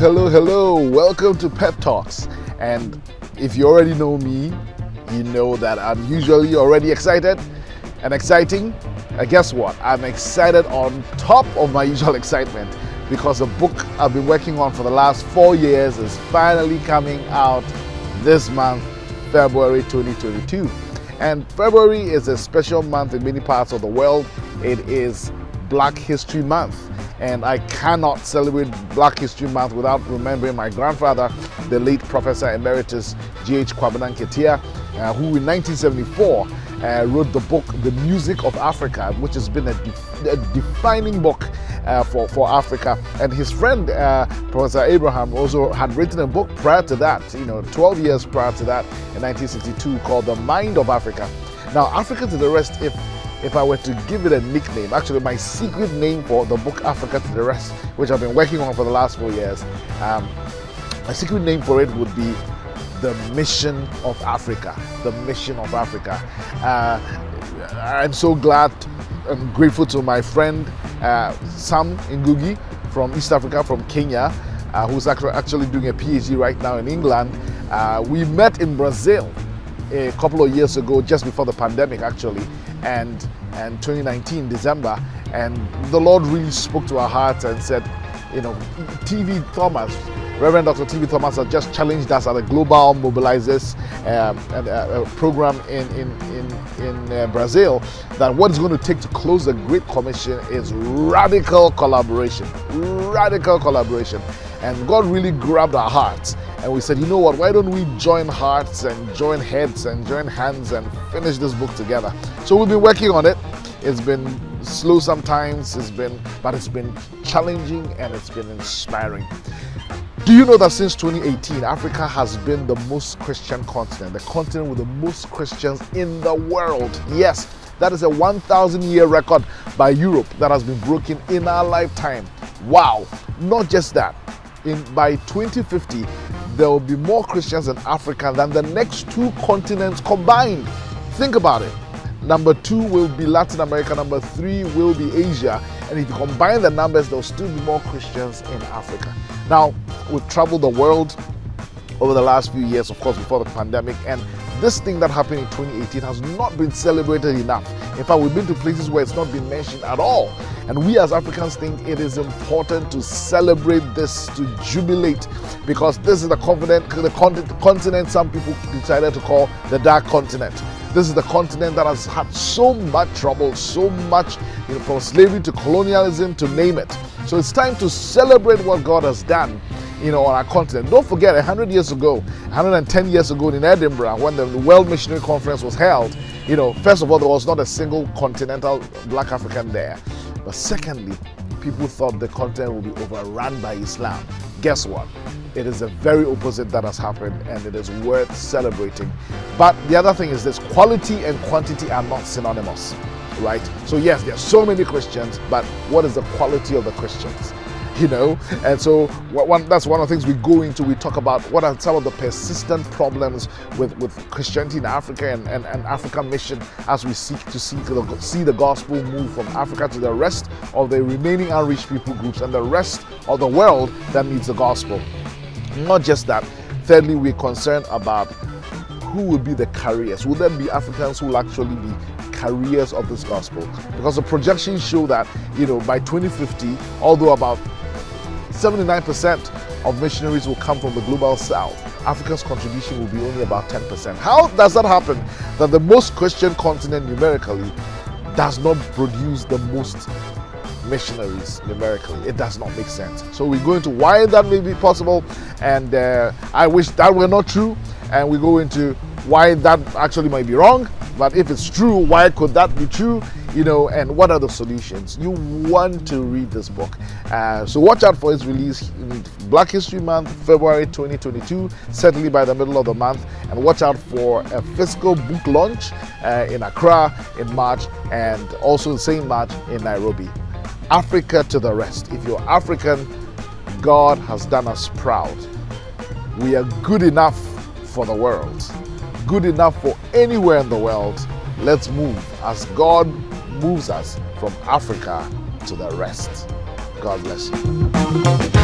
Hello. Welcome to Pep Talks. And if you already know me, you know that I'm usually already excited and exciting. And guess what? I'm excited on top of my usual excitement because the book I've been working on for the last 4 years is finally coming out this month, February 2022. And February is a special month in many parts of the world. It is Black History Month. And I cannot celebrate Black History Month without remembering my grandfather, the late Professor Emeritus G.H. Kwabena Nketia, who in 1974 wrote the book The Music of Africa, which has been a defining book for Africa. And his friend, Professor Abraham, also had written a book prior to that, 12 years prior to that, in 1962, called The Mind of Africa. Now, Africa to the Rest, if I were to give it a nickname, actually my secret name for the book Africa to the Rest, which I've been working on for the last 4 years, my secret name for it would be The Mission of Africa. The Mission of Africa. I'm so glad and grateful to my friend Sam Ngugi from East Africa, from Kenya, who's actually doing a PhD right now in England. We met in Brazil a couple of years ago, just before the pandemic actually, and 2019 December, and the Lord really spoke to our hearts and said, TV Thomas, Reverend Dr. TV Thomas, has just challenged us at a Global Mobilizers program in Brazil, that what it's going to take to close the Great Commission is radical collaboration. And God really grabbed our hearts, and we said, you know what, why don't we join hearts and join heads and join hands and finish this book together? So we've been working on it. It's been slow sometimes, but it's been challenging and it's been inspiring. Do you know that since 2018, Africa has been the most Christian continent, the continent with the most Christians in the world? Yes, that is a 1,000-year record by Europe that has been broken in our lifetime. Wow! Not just that. By 2050, there will be more Christians in Africa than the next two continents combined. Think about it. Number 2 will be Latin America, number 3 will be Asia. And if you combine the numbers, there will still be more Christians in Africa. Now, we've traveled the world over the last few years, of course, before the pandemic, and this thing that happened in 2018 has not been celebrated enough. In fact, we've been to places where it's not been mentioned at all. And we as Africans think it is important to celebrate this, to jubilate, because this is the continent some people decided to call the Dark Continent. This is the continent that has had so much trouble, so much, from slavery to colonialism, to name it. So it's time to celebrate what God has done, on our continent. Don't forget, 100 years ago, 110 years ago in Edinburgh, when the World Missionary Conference was held, first of all, there was not a single continental Black African there. But secondly, people thought the continent would be overrun by Islam. Guess what? It is the very opposite that has happened, and it is worth celebrating. But the other thing is this: quality and quantity are not synonymous, right? So yes, there are so many Christians, but what is the quality of the Christians? And so that's one of the things we go into. We talk about what are some of the persistent problems with Christianity in Africa and African mission, as we seek to see the gospel move from Africa to the rest of the remaining unreached people groups and the rest of the world that needs the gospel. Not just that. Thirdly, we're concerned about who will be the carriers. Will there be Africans who will actually be carriers of this gospel? Because the projections show that, by 2050, although about 79% of missionaries will come from the global south, Africa's contribution will be only about 10%. How does that happen, that the most Christian continent numerically does not produce the most missionaries numerically? It does not make sense. So we go into why that may be possible, and I wish that were not true, and we go into why that actually might be wrong. But if it's true, why could that be true? And what are the solutions? You want to read this book. So watch out for its release in Black History Month, February 2022, certainly by the middle of the month. And watch out for a physical book launch in Accra in March, and also the same March in Nairobi. Africa to the Rest. If you're African, God has done us proud. We are good enough for the world. Good enough for anywhere in the world. Let's move as God moves us from Africa to the rest. God bless you.